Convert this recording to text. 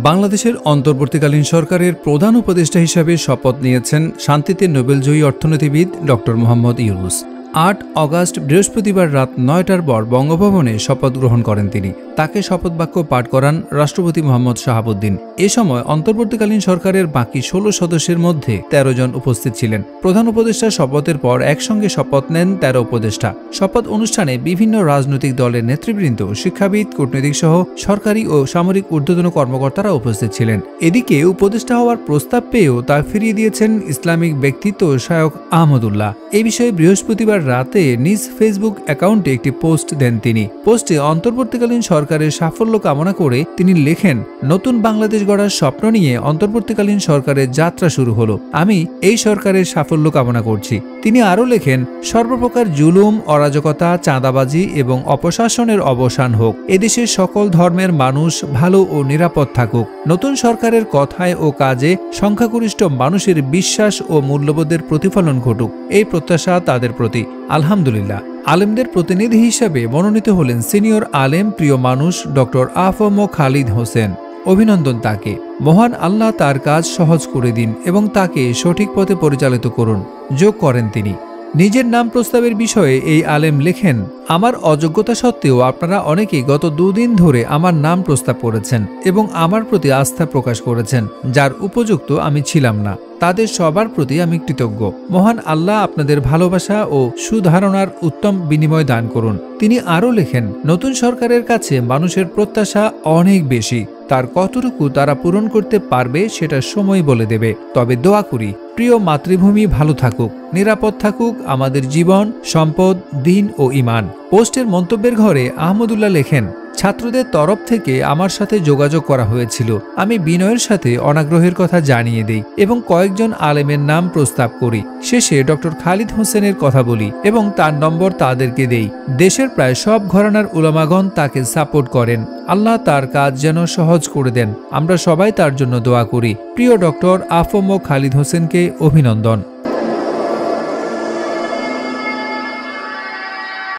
বাংলাদেশের অন্তর্বর্তীকালীন সরকারের প্রধান উপদেষ্টা হিসেবে শপথ নিয়েছেন শান্তিতে নোবেলজয়ী অর্থনীতিবিদ ডক্টর মোহাম্মদ ইউনূস। ৮ অগাস্ট বৃহস্পতিবার রাত ৯টার পর বঙ্গভবনে শপথ গ্রহণ করেন তিনি। তাকে শপথ বাক্য পাঠ করান রাষ্ট্রপতি মোহাম্মদ শাহাবুদ্দিন। এ সময় অন্তর্বর্তীকালীন সরকারের বাকি ১৬ সদস্যের মধ্যে ১৩ জন উপস্থিত ছিলেন। প্রধান উপদেষ্টা শপথের পর একসঙ্গে শপথ নেন ১৩ উপদেষ্টা। শপথ অনুষ্ঠানে বিভিন্ন রাজনৈতিক দলের নেতৃবৃন্দ, শিক্ষাবিদ, কূটনীতিক সহ সরকারি ও সামরিক ঊর্ধ্বতন কর্মকর্তারা উপস্থিত ছিলেন। এদিকে উপদেষ্টা হওয়ার প্রস্তাব পেয়েও তা ফিরিয়ে দিয়েছেন ইসলামিক ব্যক্তিত্ব শায়খ আহমদুল্লাহ। এ বিষয়ে বৃহস্পতিবার রাতে নিজ ফেসবুক অ্যাকাউন্টে একটি পোস্ট দেন তিনি। পোস্টে অন্তর্বর্তীকালীন সরকারের সাফল্য কামনা করে তিনি লেখেন, নতুন বাংলাদেশ গড়ার স্বপ্ন নিয়ে অন্তর্বর্তীকালীন সরকারের যাত্রা শুরু হলো। আমি এই সরকারের সাফল্য কামনা করছি। তিনি আরও লেখেন, সর্বপ্রকার জুলুম, অরাজকতা, চাঁদাবাজি এবং অপশাসনের অবসান হোক। এদেশের সকল ধর্মের মানুষ ভালো ও নিরাপদ থাকুক। নতুন সরকারের কথায় ও কাজে সংখ্যাগরিষ্ঠ মানুষের বিশ্বাস ও মূল্যবোধের প্রতিফলন ঘটুক, এই প্রত্যাশা তাদের প্রতি। আলহামদুলিল্লাহ। আলেমদের প্রতিনিধি হিসেবে মনোনীত হলেন সিনিয়র আলেম, প্রিয় মানুষ ডক্টর আফম খালিদ হোসেন। অভিনন্দন তাকে। মহান আল্লাহ তার কাজ সহজ করে দিন এবং তাকে সঠিক পথে পরিচালিত করুন, যোগ করেন তিনি। নিজের নাম প্রস্তাবের বিষয়ে এই আলেম লেখেন, আমার অযোগ্যতা সত্ত্বেও আপনারা অনেকেই গত 2 দিন ধরে আমার নাম প্রস্তাব করেছেন এবং আমার প্রতি আস্থা প্রকাশ করেছেন, যার উপযুক্ত আমি ছিলাম না। তাদের সবার প্রতি আমি কৃতজ্ঞ। মহান আল্লাহ আপনাদের ভালোবাসা ও সুধারণার উত্তম বিনিময় দান করুন। তিনি আরও লেখেন, নতুন সরকারের কাছে মানুষের প্রত্যাশা অনেক বেশি। তার কতটুকু তারা পূরণ করতে পারবে সেটা সময় বলে দেবে। তবে দোয়া করি, প্রিয় মাতৃভূমি ভালো থাকুক, নিরাপদ থাকুক আমাদের জীবন, সম্পদ, দিন ও ঈমান। পোস্টের মন্তব্যের ঘরে আহমদুল্লাহ লেখেন, ছাত্রদের তরফ থেকে আমার সাথে যোগাযোগ করা হয়েছিল। আমি বিনয়ের সাথে অনাগ্রহের কথা জানিয়ে দেই এবং কয়েকজন আলেমের নাম প্রস্তাব করি। শেষে ডক্টর খালিদ হোসেনের কথা বলি এবং তার নম্বর তাদেরকে দেই। দেশের প্রায় সব ঘরানার উলামাগণ তাকে সাপোর্ট করেন। আল্লাহ তার কাজ যেন সহজ করে দেন। আমরা সবাই তার জন্য দোয়া করি। প্রিয় ডক্টর আফম খালিদ হোসেনকে অভিনন্দন।